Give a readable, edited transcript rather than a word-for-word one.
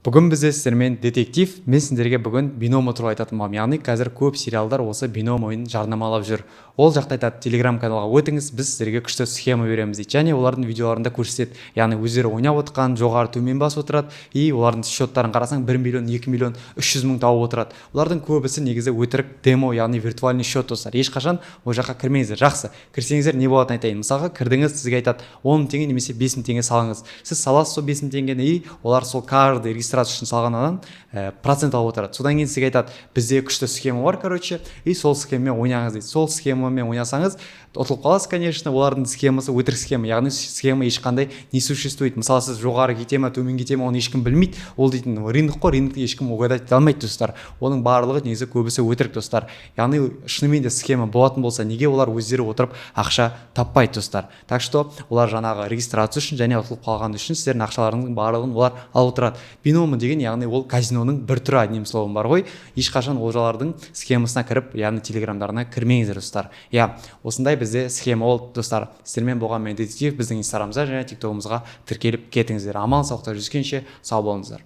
Бүгін бізде сіздермен детектив, мен сіздерге бүгін биномо туралы айтатын боламын. Яғни қазір көп сериалдар осы бином ойын жарнамалап жүр. Ол жақта айтады, телеграм каналға өтіңіз, біз сіздерге күшті схема береміз дейді. Және олардың видеоларында көрсетеді. Яғни өздері ойнап отырған, жоғары төмен басып отырады, и олардың счеттарын қарасаң 1 миллион, 2 миллион, 300 мың тауып отырады. Олардың көбісі негізі өтірік демо, яғни виртуальный счет достар. Ешқашан ол жаққа кірмеңіздер. Жақсы. Кірсеңіздер не болатынын айтайын. Мысалға, кірдіңіз, сізге айтады 10 мың теңге немесе 5 мың теңге салыңыз. Сіз саласыз сол 5 мың теңгені, и олар сол каждый регистрация үшін салғаннан процент алып отырады. Содан кейін сізге айтады, бізде күшті схема бар, короче, и сол схемамен ойнаңыз дейді. Сол схемамен ойнасаңыз, ұтылып қаласыз, конечно, олардың схемасы өтірік схема, яғни схема ешқандай не существует. Мысалы, сіз жоғары кете ме, төмен кете ме, оны ешкім білмейді. Ол дейтін рынок қой, рынокты ешкім угадать ете алмайды достар. Оның барлығы негізі көбісі өтірік достар. Яғни шынымен де схема болатын болса, неге олар өздері отырып ақша таппайды достар. Так что олар жаңағы регистрация үшін және ұтылып қалған үшін сіздердің ақшаларыңыздың барлығын олар алып отырады. Биномо деген, яғни ол казиноның бір түрі, одним словом бар ғой. Ешқашан олардың схемасына кіріп, яғни телеграмдарына кірмеңіздер достар. Осындай бізде схема ол достар. Сіздермен болған мен детектив, біздің инстаграмымызға және тиктогымызға тіркеліп кетіңіздер. Аман саулықта жүзгенше сау болыңыздар.